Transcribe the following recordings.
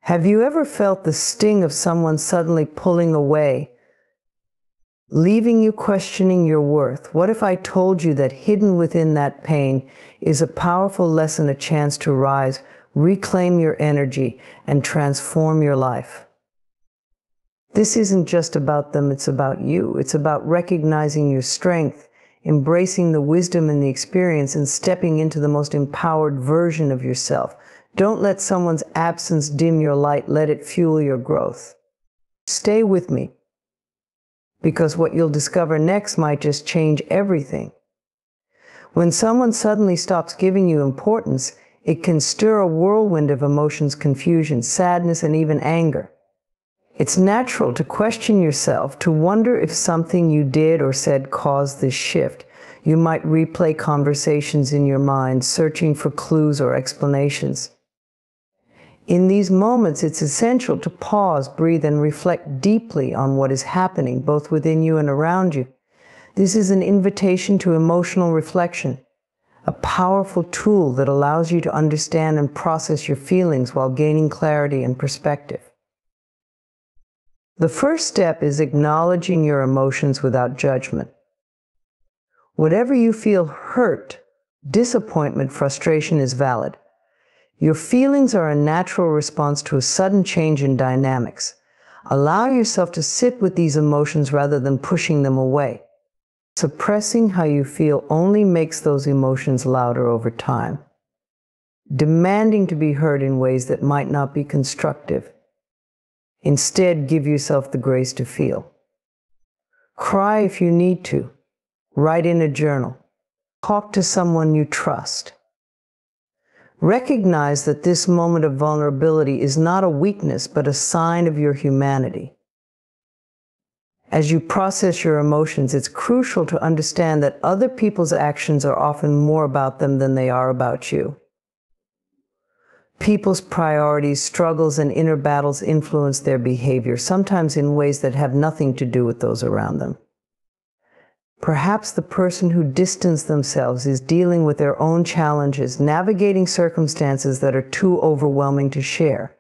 Have you ever felt the sting of someone suddenly pulling away, leaving you questioning your worth? What if I told you that hidden within that pain is a powerful lesson, a chance to rise, reclaim your energy, and transform your life? This isn't just about them, it's about you. It's about recognizing your strength, embracing the wisdom and the experience, and stepping into the most empowered version of yourself. Don't let someone's absence dim your light. Let it fuel your growth. Stay with me, because what you'll discover next might just change everything. When someone suddenly stops giving you importance, it can stir a whirlwind of emotions, confusion, sadness, and even anger. It's natural to question yourself, to wonder if something you did or said caused this shift. You might replay conversations in your mind, searching for clues or explanations. In these moments, it's essential to pause, breathe, and reflect deeply on what is happening, both within you and around you. This is an invitation to emotional reflection, a powerful tool that allows you to understand and process your feelings while gaining clarity and perspective. The first step is acknowledging your emotions without judgment. Whatever you feel, hurt, disappointment, frustration, is valid. Your feelings are a natural response to a sudden change in dynamics. Allow yourself to sit with these emotions rather than pushing them away. Suppressing how you feel only makes those emotions louder over time, demanding to be heard in ways that might not be constructive. Instead, give yourself the grace to feel. Cry if you need to. Write in a journal. Talk to someone you trust. Recognize that this moment of vulnerability is not a weakness, but a sign of your humanity. As you process your emotions, it's crucial to understand that other people's actions are often more about them than they are about you. People's priorities, struggles, and inner battles influence their behavior, sometimes in ways that have nothing to do with those around them. Perhaps the person who distanced themselves is dealing with their own challenges, navigating circumstances that are too overwhelming to share.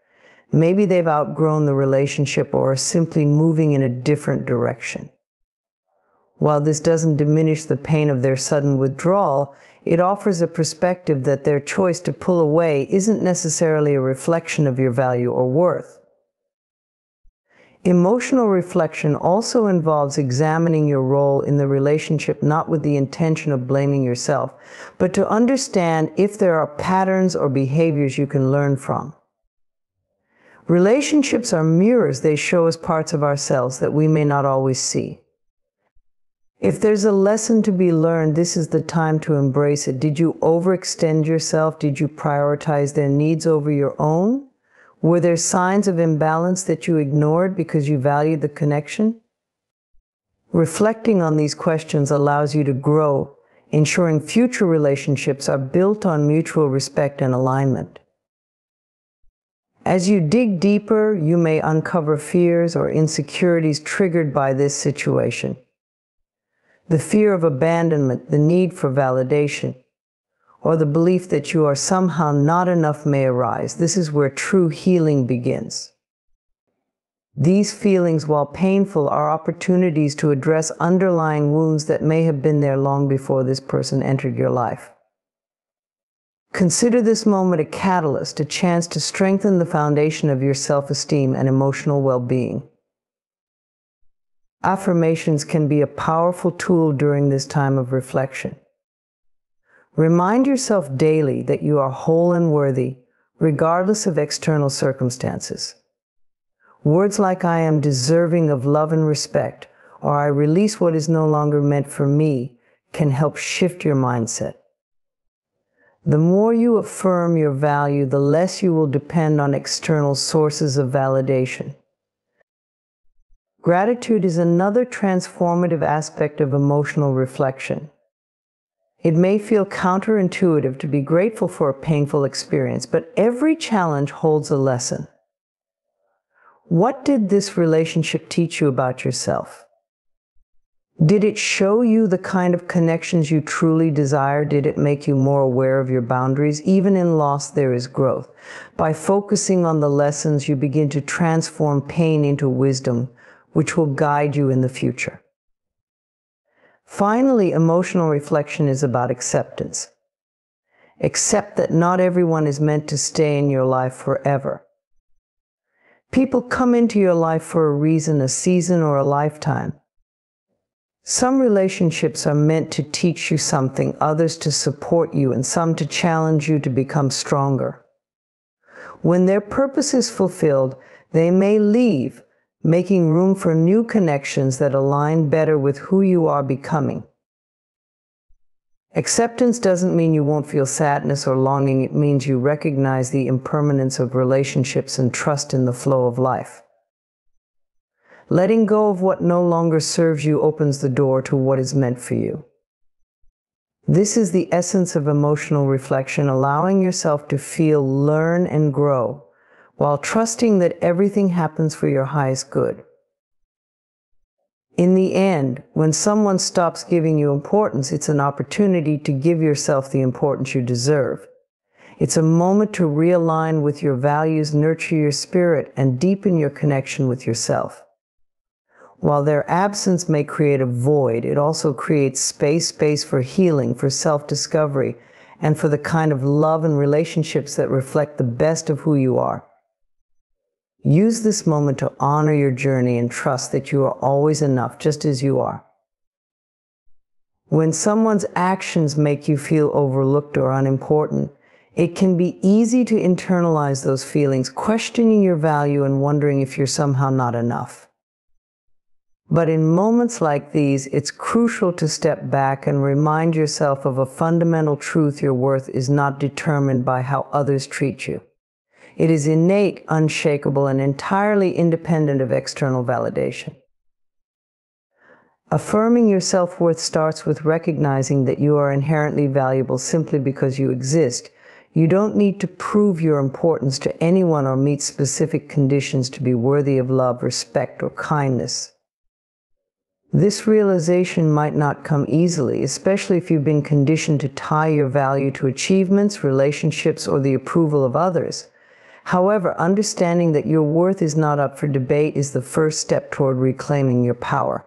Maybe they've outgrown the relationship or are simply moving in a different direction. While this doesn't diminish the pain of their sudden withdrawal, it offers a perspective that their choice to pull away isn't necessarily a reflection of your value or worth. Emotional reflection also involves examining your role in the relationship, not with the intention of blaming yourself, but to understand if there are patterns or behaviors you can learn from. Relationships are mirrors. They show us parts of ourselves that we may not always see. If there's a lesson to be learned, this is the time to embrace it. Did you overextend yourself? Did you prioritize their needs over your own? Were there signs of imbalance that you ignored because you valued the connection? Reflecting on these questions allows you to grow, ensuring future relationships are built on mutual respect and alignment. As you dig deeper, you may uncover fears or insecurities triggered by this situation. The fear of abandonment, the need for validation, or the belief that you are somehow not enough may arise. This is where true healing begins. These feelings, while painful, are opportunities to address underlying wounds that may have been there long before this person entered your life. Consider this moment a catalyst, a chance to strengthen the foundation of your self-esteem and emotional well-being. Affirmations can be a powerful tool during this time of reflection. Remind yourself daily that you are whole and worthy, regardless of external circumstances. Words like "I am deserving of love and respect," or "I release what is no longer meant for me," can help shift your mindset. The more you affirm your value, the less you will depend on external sources of validation. Gratitude is another transformative aspect of emotional reflection. It may feel counterintuitive to be grateful for a painful experience, but every challenge holds a lesson. What did this relationship teach you about yourself? Did it show you the kind of connections you truly desire? Did it make you more aware of your boundaries? Even in loss, there is growth. By focusing on the lessons, you begin to transform pain into wisdom, which will guide you in the future. Finally, emotional reflection is about acceptance. Accept that not everyone is meant to stay in your life forever. People come into your life for a reason, a season, or a lifetime. Some relationships are meant to teach you something, others to support you, and some to challenge you to become stronger. When their purpose is fulfilled, they may leave, making room for new connections that align better with who you are becoming. Acceptance doesn't mean you won't feel sadness or longing. It means you recognize the impermanence of relationships and trust in the flow of life. Letting go of what no longer serves you opens the door to what is meant for you. This is the essence of emotional reflection, allowing yourself to feel, learn, and grow, while trusting that everything happens for your highest good. In the end, when someone stops giving you importance, it's an opportunity to give yourself the importance you deserve. It's a moment to realign with your values, nurture your spirit, and deepen your connection with yourself. While their absence may create a void, it also creates space for healing, for self-discovery, and for the kind of love and relationships that reflect the best of who you are. Use this moment to honor your journey and trust that you are always enough, just as you are. When someone's actions make you feel overlooked or unimportant, it can be easy to internalize those feelings, questioning your value and wondering if you're somehow not enough. But in moments like these, it's crucial to step back and remind yourself of a fundamental truth: your worth is not determined by how others treat you. It is innate, unshakable, and entirely independent of external validation. Affirming your self-worth starts with recognizing that you are inherently valuable simply because you exist. You don't need to prove your importance to anyone or meet specific conditions to be worthy of love, respect, or kindness. This realization might not come easily, especially if you've been conditioned to tie your value to achievements, relationships, or the approval of others. However, understanding that your worth is not up for debate is the first step toward reclaiming your power.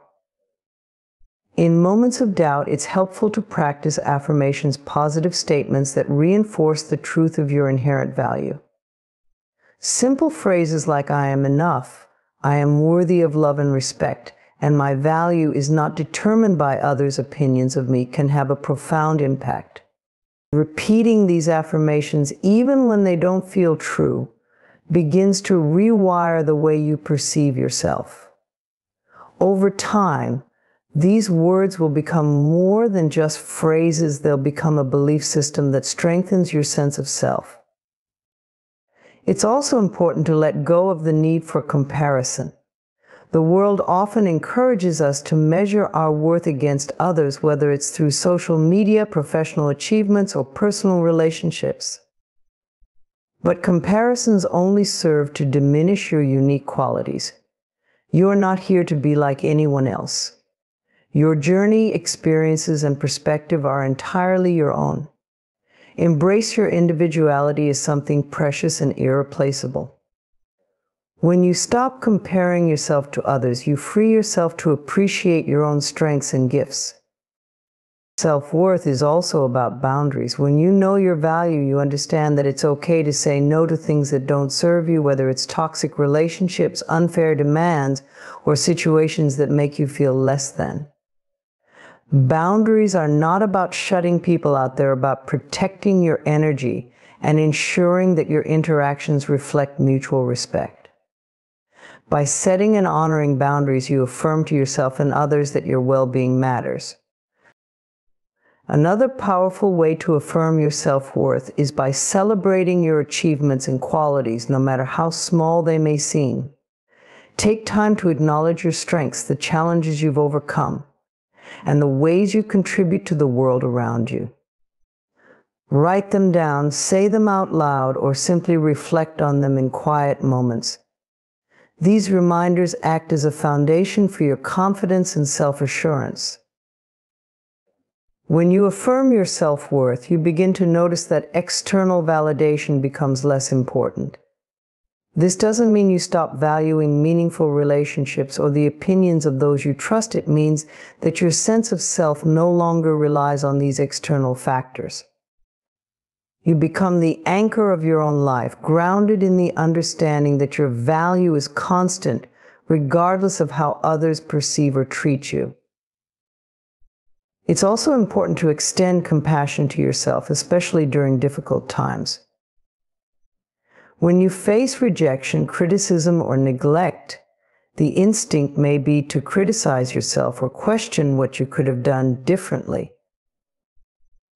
In moments of doubt, it's helpful to practice affirmations, positive statements that reinforce the truth of your inherent value. Simple phrases like "I am enough," "I am worthy of love and respect," and "my value is not determined by others' opinions of me" can have a profound impact. Repeating these affirmations, even when they don't feel true, begins to rewire the way you perceive yourself. Over time, these words will become more than just phrases. They'll become a belief system that strengthens your sense of self. It's also important to let go of the need for comparison. The world often encourages us to measure our worth against others, whether it's through social media, professional achievements, or personal relationships. But comparisons only serve to diminish your unique qualities. You're not here to be like anyone else. Your journey, experiences, and perspective are entirely your own. Embrace your individuality as something precious and irreplaceable. When you stop comparing yourself to others, you free yourself to appreciate your own strengths and gifts. Self-worth is also about boundaries. When you know your value, you understand that it's okay to say no to things that don't serve you, whether it's toxic relationships, unfair demands, or situations that make you feel less than. Boundaries are not about shutting people out. They're about protecting your energy and ensuring that your interactions reflect mutual respect. By setting and honoring boundaries, you affirm to yourself and others that your well-being matters. Another powerful way to affirm your self-worth is by celebrating your achievements and qualities, no matter how small they may seem. Take time to acknowledge your strengths, the challenges you've overcome, and the ways you contribute to the world around you. Write them down, say them out loud, or simply reflect on them in quiet moments. These reminders act as a foundation for your confidence and self-assurance. When you affirm your self-worth, you begin to notice that external validation becomes less important. This doesn't mean you stop valuing meaningful relationships or the opinions of those you trust. It means that your sense of self no longer relies on these external factors. You become the anchor of your own life, grounded in the understanding that your value is constant, regardless of how others perceive or treat you. It's also important to extend compassion to yourself, especially during difficult times. When you face rejection, criticism, or neglect, the instinct may be to criticize yourself or question what you could have done differently.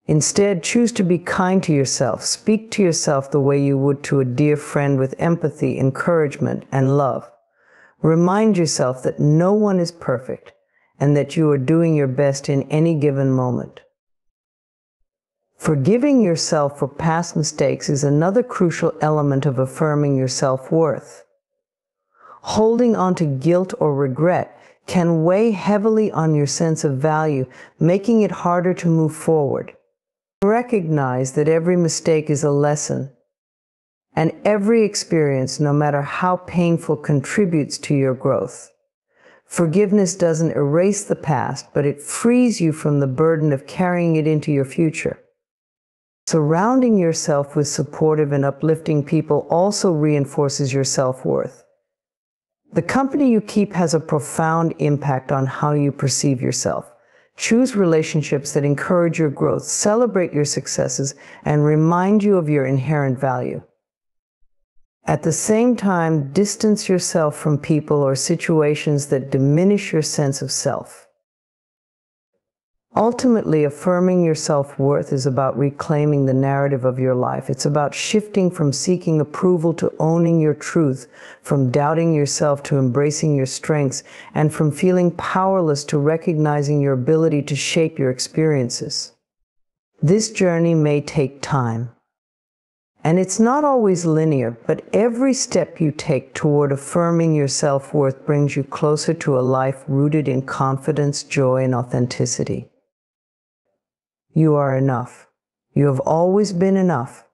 Instead, choose to be kind to yourself. Speak to yourself the way you would to a dear friend, with empathy, encouragement, and love. Remind yourself that no one is perfect and that you are doing your best in any given moment. Forgiving yourself for past mistakes is another crucial element of affirming your self-worth. Holding on to guilt or regret can weigh heavily on your sense of value, making it harder to move forward. Recognize that every mistake is a lesson, and every experience, no matter how painful, contributes to your growth. Forgiveness doesn't erase the past, but it frees you from the burden of carrying it into your future. Surrounding yourself with supportive and uplifting people also reinforces your self-worth. The company you keep has a profound impact on how you perceive yourself. Choose relationships that encourage your growth, celebrate your successes, and remind you of your inherent value. At the same time, distance yourself from people or situations that diminish your sense of self. Ultimately, affirming your self-worth is about reclaiming the narrative of your life. It's about shifting from seeking approval to owning your truth, from doubting yourself to embracing your strengths, and from feeling powerless to recognizing your ability to shape your experiences. This journey may take time, and it's not always linear, but every step you take toward affirming your self-worth brings you closer to a life rooted in confidence, joy, and authenticity. You are enough. You have always been enough.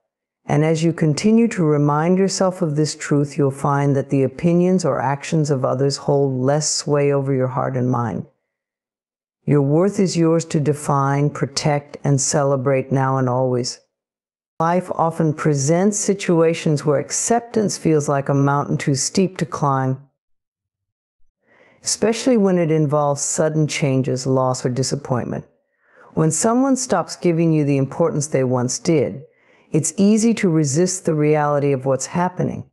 And as you continue to remind yourself of this truth, you'll find that the opinions or actions of others hold less sway over your heart and mind. Your worth is yours to define, protect, and celebrate now and always. Life often presents situations where acceptance feels like a mountain too steep to climb, especially when it involves sudden changes, loss, or disappointment. When someone stops giving you the importance they once did, it's easy to resist the reality of what's happening.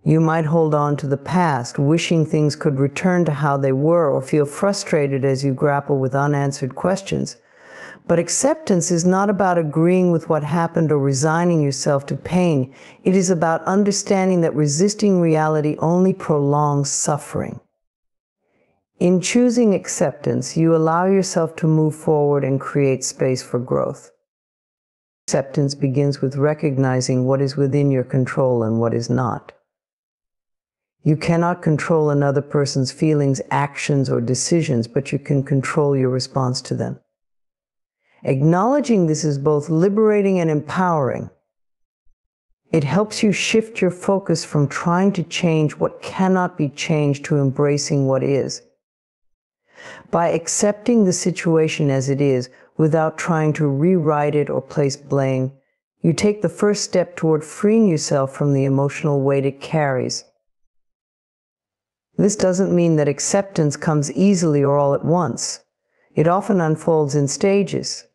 You might hold on to the past, wishing things could return to how they were, or feel frustrated as you grapple with unanswered questions. But acceptance is not about agreeing with what happened or resigning yourself to pain. It is about understanding that resisting reality only prolongs suffering. In choosing acceptance, you allow yourself to move forward and create space for growth. Acceptance begins with recognizing what is within your control and what is not. You cannot control another person's feelings, actions, or decisions, but you can control your response to them. Acknowledging this is both liberating and empowering. It helps you shift your focus from trying to change what cannot be changed to embracing what is. By accepting the situation as it is, without trying to rewrite it or place blame, you take the first step toward freeing yourself from the emotional weight it carries. This doesn't mean that acceptance comes easily or all at once. It often unfolds in stages.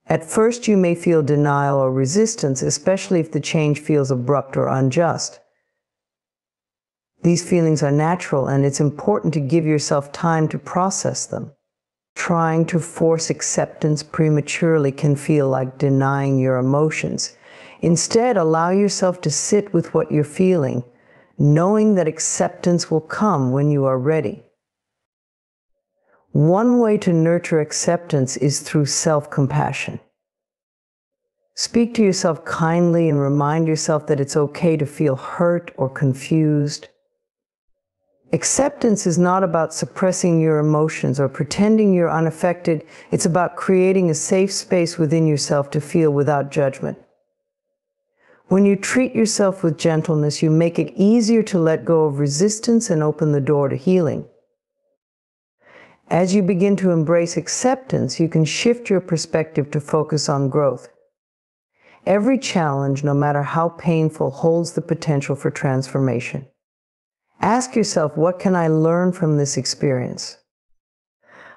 At first, you may feel denial or resistance, especially if the change feels abrupt or unjust. These feelings are natural, and it's important to give yourself time to process them. Trying to force acceptance prematurely can feel like denying your emotions. Instead, allow yourself to sit with what you're feeling, knowing that acceptance will come when you are ready. One way to nurture acceptance is through self-compassion. Speak to yourself kindly and remind yourself that it's okay to feel hurt or confused. Acceptance is not about suppressing your emotions or pretending you're unaffected. It's about creating a safe space within yourself to feel without judgment. When you treat yourself with gentleness, you make it easier to let go of resistance and open the door to healing. As you begin to embrace acceptance, you can shift your perspective to focus on growth. Every challenge, no matter how painful, holds the potential for transformation. Ask yourself, what can I learn from this experience?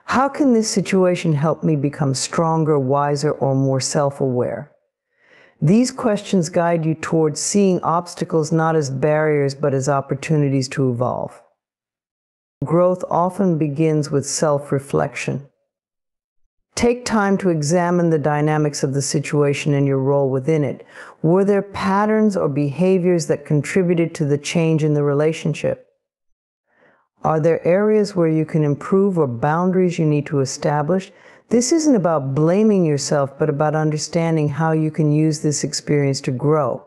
How can this situation help me become stronger, wiser, or more self-aware? These questions guide you towards seeing obstacles not as barriers, but as opportunities to evolve. Growth often begins with self-reflection. Take time to examine the dynamics of the situation and your role within it. Were there patterns or behaviors that contributed to the change in the relationship? Are there areas where you can improve or boundaries you need to establish? This isn't about blaming yourself, but about understanding how you can use this experience to grow.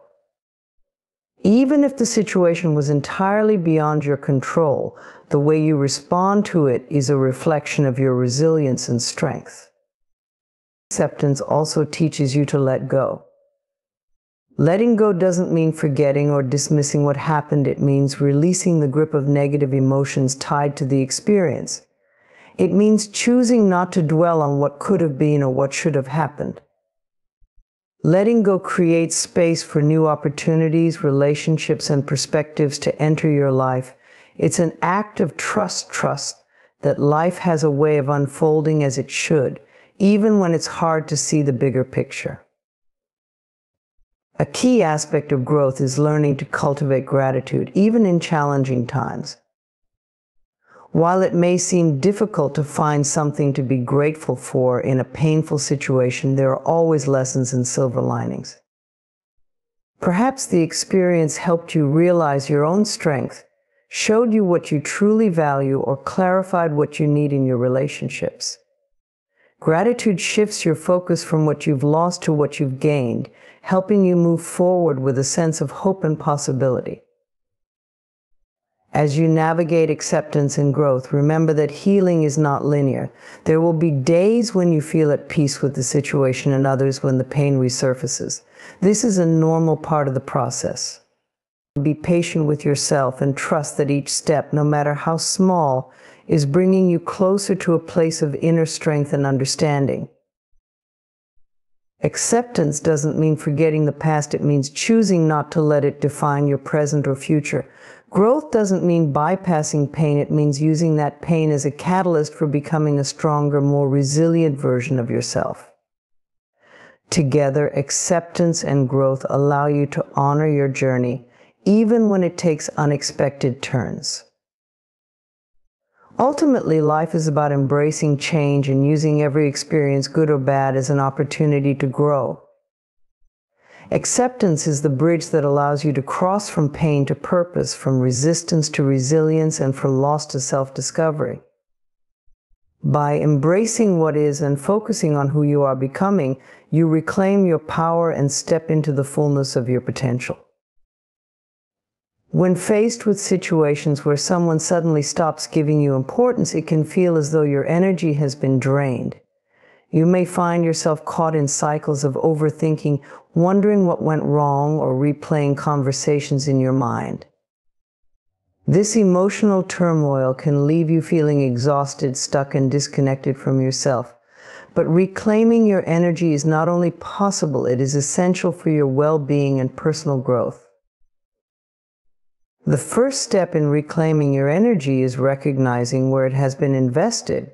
Even if the situation was entirely beyond your control, the way you respond to it is a reflection of your resilience and strength. Acceptance also teaches you to let go. Letting go doesn't mean forgetting or dismissing what happened. It means releasing the grip of negative emotions tied to the experience. It means choosing not to dwell on what could have been or what should have happened. Letting go creates space for new opportunities, relationships, and perspectives to enter your life. It's an act of trust that life has a way of unfolding as it should, even when it's hard to see the bigger picture. A key aspect of growth is learning to cultivate gratitude, even in challenging times. While it may seem difficult to find something to be grateful for in a painful situation, there are always lessons and silver linings. Perhaps the experience helped you realize your own strength, showed you what you truly value, or clarified what you need in your relationships. Gratitude shifts your focus from what you've lost to what you've gained, helping you move forward with a sense of hope and possibility. As you navigate acceptance and growth, remember that healing is not linear. There will be days when you feel at peace with the situation and others when the pain resurfaces. This is a normal part of the process. Be patient with yourself and trust that each step, no matter how small, is bringing you closer to a place of inner strength and understanding. Acceptance doesn't mean forgetting the past. It means choosing not to let it define your present or future. Growth doesn't mean bypassing pain. It means using that pain as a catalyst for becoming a stronger, more resilient version of yourself. Together, acceptance and growth allow you to honor your journey, even when it takes unexpected turns. Ultimately, life is about embracing change and using every experience, good or bad, as an opportunity to grow. Acceptance is the bridge that allows you to cross from pain to purpose, from resistance to resilience, and from loss to self-discovery. By embracing what is and focusing on who you are becoming, you reclaim your power and step into the fullness of your potential. When faced with situations where someone suddenly stops giving you importance, it can feel as though your energy has been drained. You may find yourself caught in cycles of overthinking, wondering what went wrong, or replaying conversations in your mind. This emotional turmoil can leave you feeling exhausted, stuck, and disconnected from yourself. But reclaiming your energy is not only possible, it is essential for your well-being and personal growth. The first step in reclaiming your energy is recognizing where it has been invested.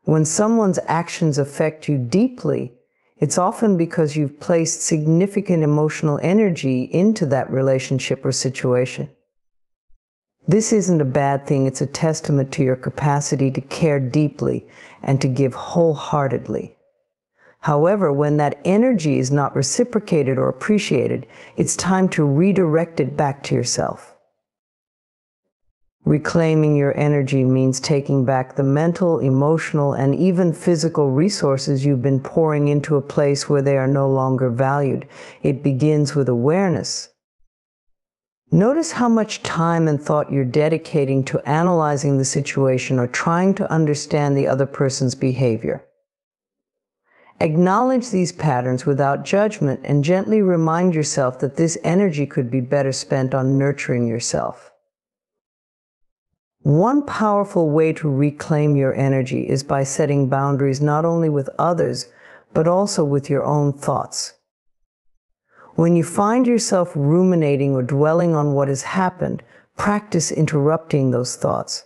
When someone's actions affect you deeply, it's often because you've placed significant emotional energy into that relationship or situation. This isn't a bad thing. It's a testament to your capacity to care deeply and to give wholeheartedly. However, when that energy is not reciprocated or appreciated, it's time to redirect it back to yourself. Reclaiming your energy means taking back the mental, emotional, and even physical resources you've been pouring into a place where they are no longer valued. It begins with awareness. Notice how much time and thought you're dedicating to analyzing the situation or trying to understand the other person's behavior. Acknowledge these patterns without judgment and gently remind yourself that this energy could be better spent on nurturing yourself. One powerful way to reclaim your energy is by setting boundaries not only with others, but also with your own thoughts. When you find yourself ruminating or dwelling on what has happened, practice interrupting those thoughts.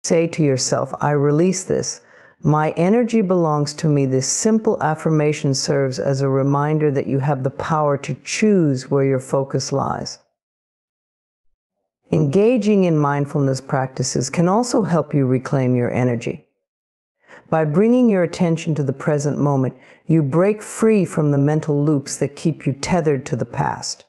Say to yourself, I release this. My energy belongs to me. This simple affirmation serves as a reminder that you have the power to choose where your focus lies. Engaging in mindfulness practices can also help you reclaim your energy. By bringing your attention to the present moment, you break free from the mental loops that keep you tethered to the past.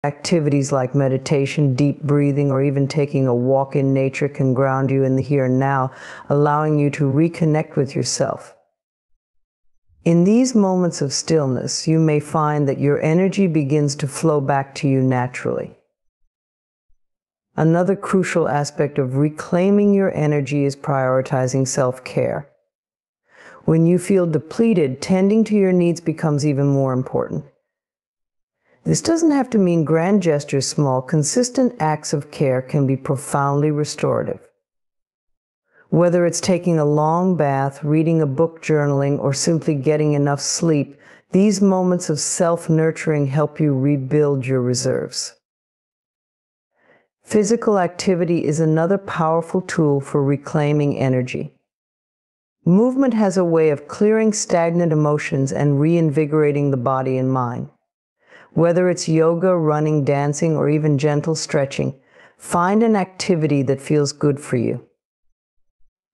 Activities like meditation, deep breathing, or even taking a walk in nature can ground you in the here and now, allowing you to reconnect with yourself. In these moments of stillness, you may find that your energy begins to flow back to you naturally. Another crucial aspect of reclaiming your energy is prioritizing self-care. When you feel depleted, tending to your needs becomes even more important. This doesn't have to mean grand gestures. Small, consistent acts of care can be profoundly restorative. Whether it's taking a long bath, reading a book, journaling, or simply getting enough sleep, these moments of self-nurturing help you rebuild your reserves. Physical activity is another powerful tool for reclaiming energy. Movement has a way of clearing stagnant emotions and reinvigorating the body and mind. Whether it's yoga, running, dancing, or even gentle stretching, find an activity that feels good for you.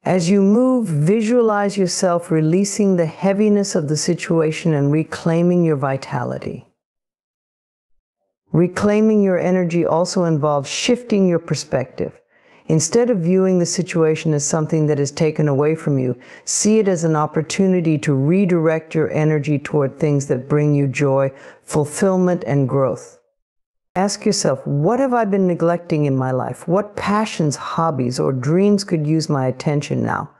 As you move, visualize yourself releasing the heaviness of the situation and reclaiming your vitality. Reclaiming your energy also involves shifting your perspective. Instead of viewing the situation as something that is taken away from you, see it as an opportunity to redirect your energy toward things that bring you joy, fulfillment, and growth. Ask yourself, what have I been neglecting in my life? What passions, hobbies, or dreams could use my attention now?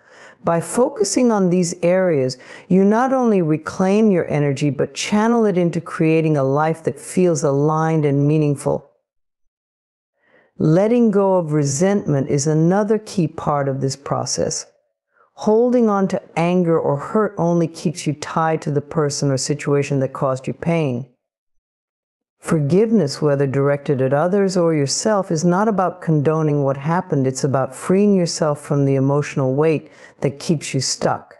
By focusing on these areas, you not only reclaim your energy, but channel it into creating a life that feels aligned and meaningful. Letting go of resentment is another key part of this process. Holding on to anger or hurt only keeps you tied to the person or situation that caused you pain. Forgiveness, whether directed at others or yourself, is not about condoning what happened. It's about freeing yourself from the emotional weight that keeps you stuck.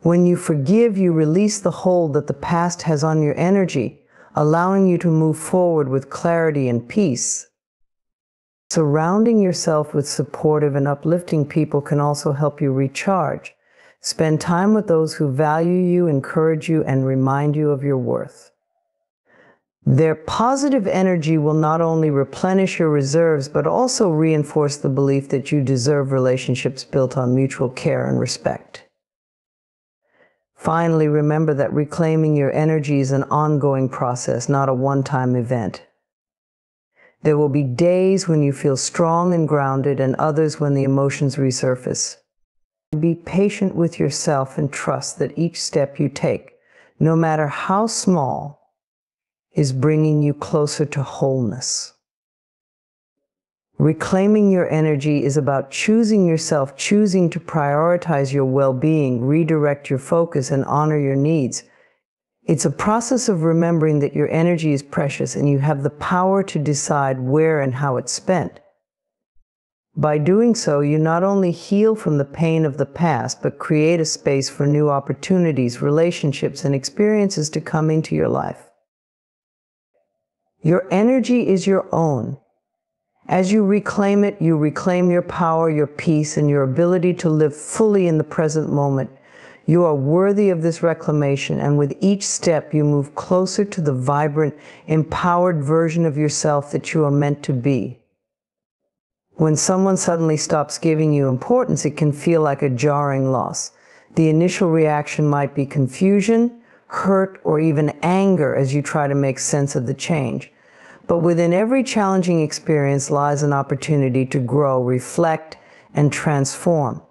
When you forgive, you release the hold that the past has on your energy, allowing you to move forward with clarity and peace. Surrounding yourself with supportive and uplifting people can also help you recharge. Spend time with those who value you, encourage you, and remind you of your worth. Their positive energy will not only replenish your reserves, but also reinforce the belief that you deserve relationships built on mutual care and respect. Finally, remember that reclaiming your energy is an ongoing process, not a one-time event. There will be days when you feel strong and grounded, and others when the emotions resurface. Be patient with yourself and trust that each step you take, no matter how small, is bringing you closer to wholeness. Reclaiming your energy is about choosing yourself, choosing to prioritize your well-being, redirect your focus, and honor your needs. It's a process of remembering that your energy is precious and you have the power to decide where and how it's spent. By doing so, you not only heal from the pain of the past, but create a space for new opportunities, relationships, and experiences to come into your life. Your energy is your own. As you reclaim it, you reclaim your power, your peace, and your ability to live fully in the present moment. You are worthy of this reclamation, and with each step, you move closer to the vibrant, empowered version of yourself that you are meant to be. When someone suddenly stops giving you importance, it can feel like a jarring loss. The initial reaction might be confusion, hurt, or even anger as you try to make sense of the change. But within every challenging experience lies an opportunity to grow, reflect, and transform.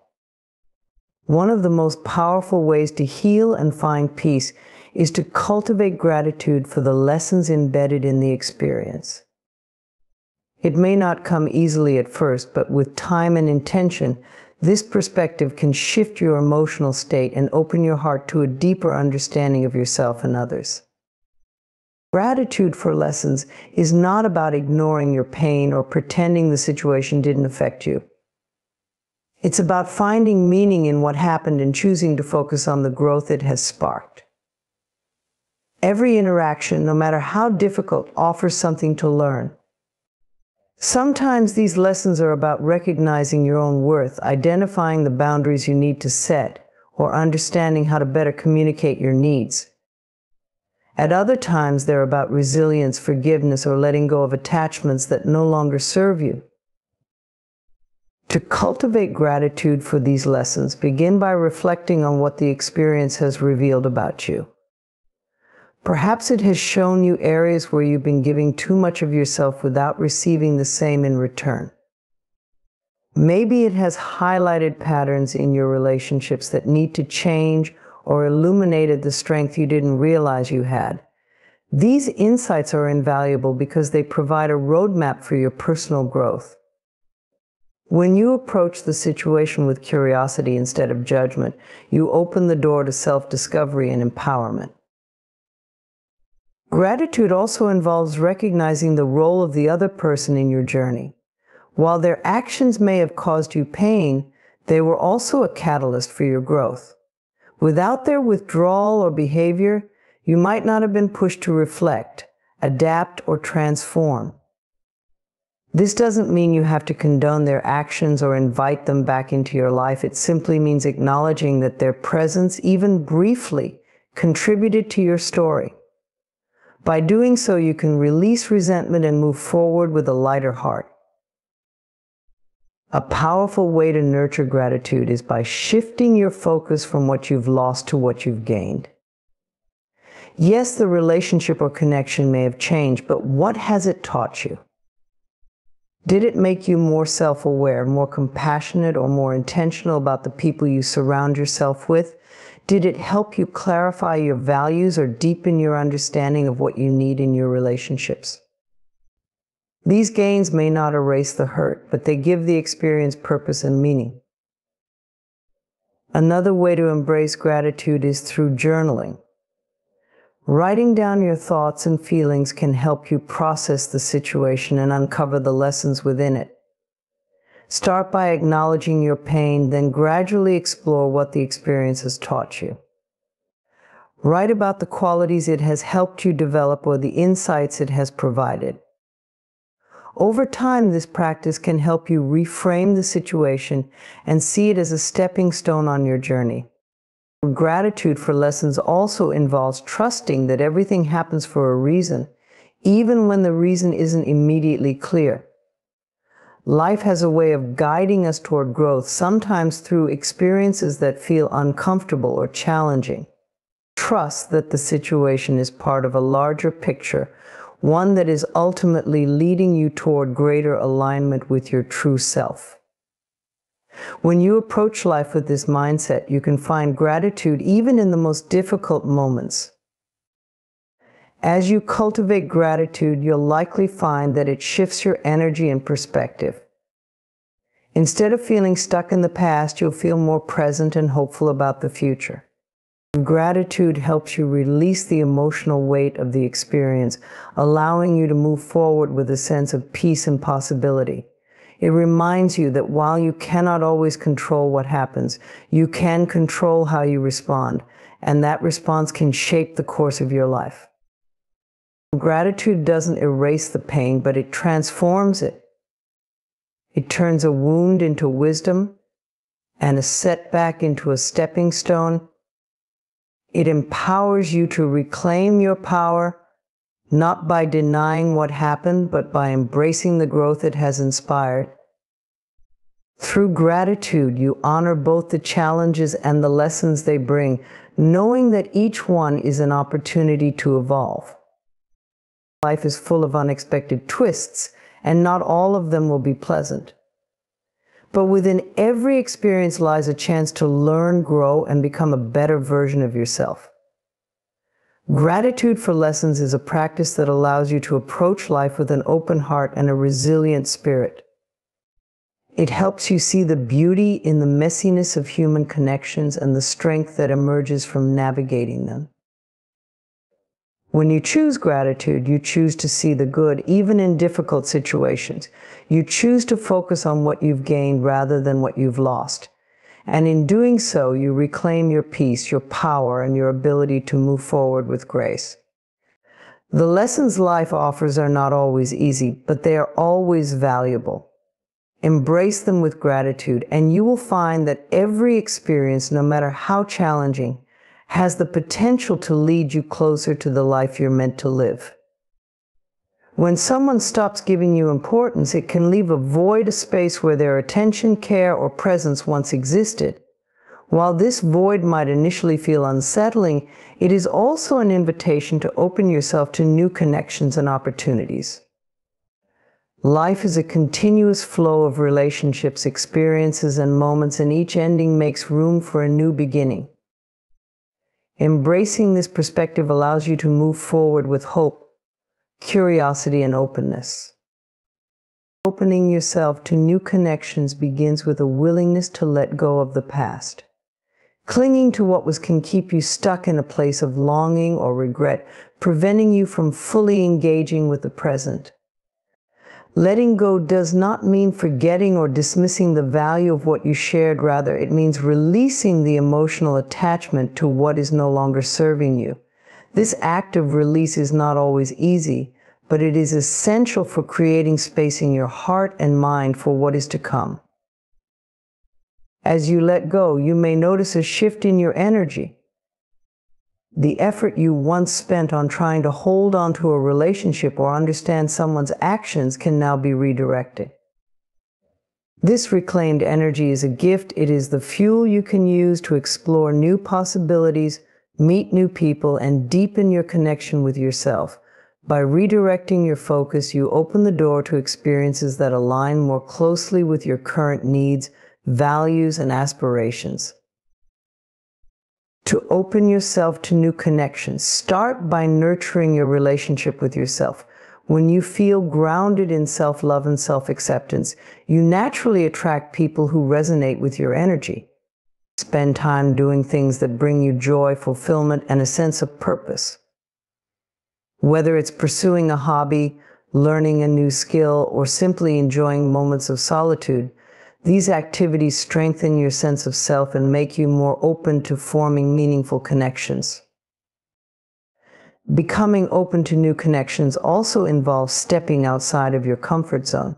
One of the most powerful ways to heal and find peace is to cultivate gratitude for the lessons embedded in the experience. It may not come easily at first, but with time and intention, this perspective can shift your emotional state and open your heart to a deeper understanding of yourself and others. Gratitude for lessons is not about ignoring your pain or pretending the situation didn't affect you. It's about finding meaning in what happened and choosing to focus on the growth it has sparked. Every interaction, no matter how difficult, offers something to learn. Sometimes these lessons are about recognizing your own worth, identifying the boundaries you need to set, or understanding how to better communicate your needs. At other times, they're about resilience, forgiveness, or letting go of attachments that no longer serve you. To cultivate gratitude for these lessons, begin by reflecting on what the experience has revealed about you. Perhaps it has shown you areas where you've been giving too much of yourself without receiving the same in return. Maybe it has highlighted patterns in your relationships that need to change or illuminated the strength you didn't realize you had. These insights are invaluable because they provide a roadmap for your personal growth. When you approach the situation with curiosity instead of judgment, you open the door to self-discovery and empowerment. Gratitude also involves recognizing the role of the other person in your journey. While their actions may have caused you pain, they were also a catalyst for your growth. Without their withdrawal or behavior, you might not have been pushed to reflect, adapt, or transform. This doesn't mean you have to condone their actions or invite them back into your life. It simply means acknowledging that their presence, even briefly, contributed to your story. By doing so, you can release resentment and move forward with a lighter heart. A powerful way to nurture gratitude is by shifting your focus from what you've lost to what you've gained. Yes, the relationship or connection may have changed, but what has it taught you? Did it make you more self-aware, more compassionate, or more intentional about the people you surround yourself with? Did it help you clarify your values or deepen your understanding of what you need in your relationships? These gains may not erase the hurt, but they give the experience purpose and meaning. Another way to embrace gratitude is through journaling. Writing down your thoughts and feelings can help you process the situation and uncover the lessons within it. Start by acknowledging your pain, then gradually explore what the experience has taught you. Write about the qualities it has helped you develop or the insights it has provided. Over time, this practice can help you reframe the situation and see it as a stepping stone on your journey. Gratitude for lessons also involves trusting that everything happens for a reason, even when the reason isn't immediately clear. Life has a way of guiding us toward growth, sometimes through experiences that feel uncomfortable or challenging. Trust that the situation is part of a larger picture, one that is ultimately leading you toward greater alignment with your true self. When you approach life with this mindset, you can find gratitude even in the most difficult moments. As you cultivate gratitude, you'll likely find that it shifts your energy and perspective. Instead of feeling stuck in the past, you'll feel more present and hopeful about the future. Gratitude helps you release the emotional weight of the experience, allowing you to move forward with a sense of peace and possibility. It reminds you that while you cannot always control what happens, you can control how you respond, and that response can shape the course of your life. Gratitude doesn't erase the pain, but it transforms it. It turns a wound into wisdom and a setback into a stepping stone. It empowers you to reclaim your power, not by denying what happened, but by embracing the growth it has inspired. Through gratitude, you honor both the challenges and the lessons they bring, knowing that each one is an opportunity to evolve. Life is full of unexpected twists, and not all of them will be pleasant. But within every experience lies a chance to learn, grow, and become a better version of yourself. Gratitude for lessons is a practice that allows you to approach life with an open heart and a resilient spirit. It helps you see the beauty in the messiness of human connections and the strength that emerges from navigating them. When you choose gratitude, you choose to see the good, even in difficult situations. You choose to focus on what you've gained rather than what you've lost. And in doing so, you reclaim your peace, your power, and your ability to move forward with grace. The lessons life offers are not always easy, but they are always valuable. Embrace them with gratitude, and you will find that every experience, no matter how challenging, has the potential to lead you closer to the life you're meant to live. When someone stops giving you importance, it can leave a void, a space where their attention, care, or presence once existed. While this void might initially feel unsettling, it is also an invitation to open yourself to new connections and opportunities. Life is a continuous flow of relationships, experiences, and moments, and each ending makes room for a new beginning. Embracing this perspective allows you to move forward with hope, curiosity, and openness. Opening yourself to new connections begins with a willingness to let go of the past. Clinging to what was can keep you stuck in a place of longing or regret, preventing you from fully engaging with the present. Letting go does not mean forgetting or dismissing the value of what you shared. Rather, it means releasing the emotional attachment to what is no longer serving you. This act of release is not always easy, but it is essential for creating space in your heart and mind for what is to come. As you let go, you may notice a shift in your energy. The effort you once spent on trying to hold on to a relationship or understand someone's actions can now be redirected. This reclaimed energy is a gift. It is the fuel you can use to explore new possibilities, meet new people, and deepen your connection with yourself. By redirecting your focus, you open the door to experiences that align more closely with your current needs, values, and aspirations. To open yourself to new connections, start by nurturing your relationship with yourself. When you feel grounded in self-love and self-acceptance, you naturally attract people who resonate with your energy. Spend time doing things that bring you joy, fulfillment, and a sense of purpose. Whether it's pursuing a hobby, learning a new skill, or simply enjoying moments of solitude, these activities strengthen your sense of self and make you more open to forming meaningful connections. Becoming open to new connections also involves stepping outside of your comfort zone.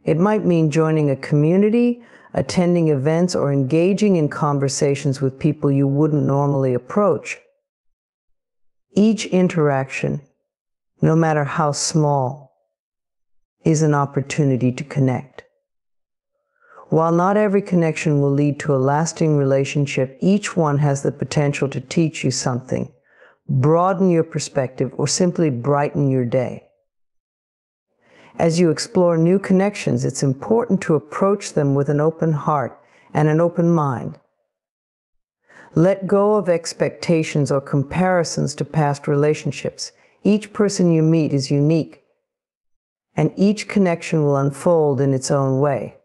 It might mean joining a community, attending events, or engaging in conversations with people you wouldn't normally approach. Each interaction, no matter how small, is an opportunity to connect. While not every connection will lead to a lasting relationship, each one has the potential to teach you something, broaden your perspective, or simply brighten your day. As you explore new connections, it's important to approach them with an open heart and an open mind. Let go of expectations or comparisons to past relationships. Each person you meet is unique, and each connection will unfold in its own way.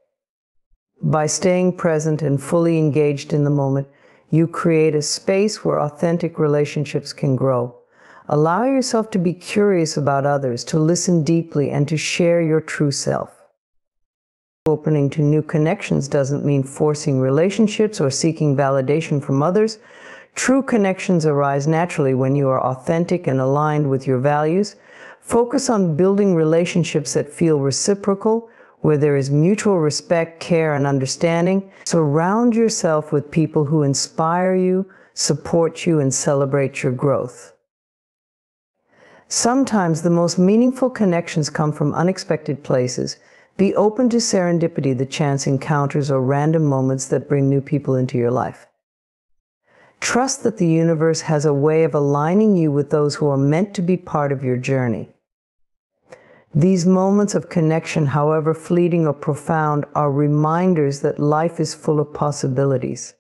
By staying present and fully engaged in the moment, you create a space where authentic relationships can grow. Allow yourself to be curious about others, to listen deeply, and to share your true self. Opening to new connections doesn't mean forcing relationships or seeking validation from others. True connections arise naturally when you are authentic and aligned with your values. Focus on building relationships that feel reciprocal, where there is mutual respect, care, and understanding. Surround yourself with people who inspire you, support you, and celebrate your growth. Sometimes the most meaningful connections come from unexpected places. Be open to serendipity, the chance encounters or random moments that bring new people into your life. Trust that the universe has a way of aligning you with those who are meant to be part of your journey. These moments of connection, however fleeting or profound, are reminders that life is full of possibilities.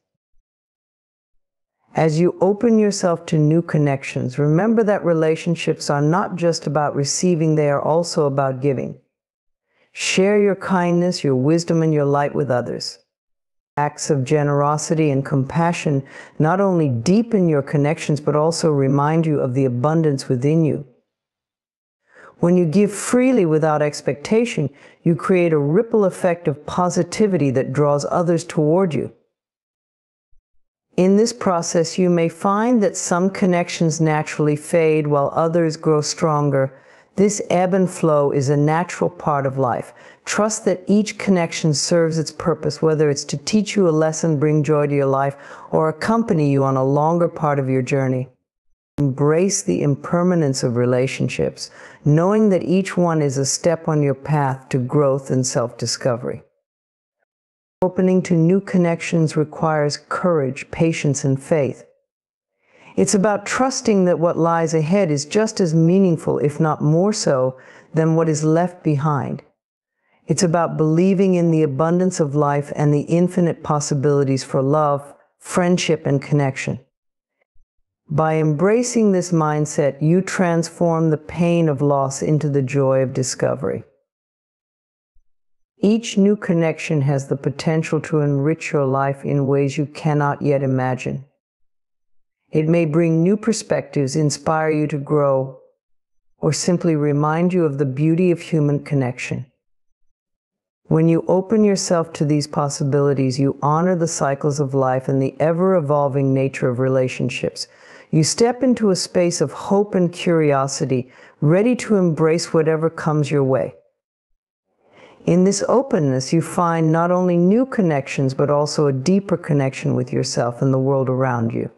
As you open yourself to new connections, remember that relationships are not just about receiving, they are also about giving. Share your kindness, your wisdom, and your light with others. Acts of generosity and compassion not only deepen your connections, but also remind you of the abundance within you. When you give freely without expectation, you create a ripple effect of positivity that draws others toward you. In this process, you may find that some connections naturally fade while others grow stronger. This ebb and flow is a natural part of life. Trust that each connection serves its purpose, whether it's to teach you a lesson, bring joy to your life, or accompany you on a longer part of your journey. Embrace the impermanence of relationships, knowing that each one is a step on your path to growth and self-discovery. Opening to new connections requires courage, patience, and faith. It's about trusting that what lies ahead is just as meaningful, if not more so, than what is left behind. It's about believing in the abundance of life and the infinite possibilities for love, friendship, and connection. By embracing this mindset, you transform the pain of loss into the joy of discovery. Each new connection has the potential to enrich your life in ways you cannot yet imagine. It may bring new perspectives, inspire you to grow, or simply remind you of the beauty of human connection. When you open yourself to these possibilities, you honor the cycles of life and the ever-evolving nature of relationships. You step into a space of hope and curiosity, ready to embrace whatever comes your way. In this openness, you find not only new connections, but also a deeper connection with yourself and the world around you.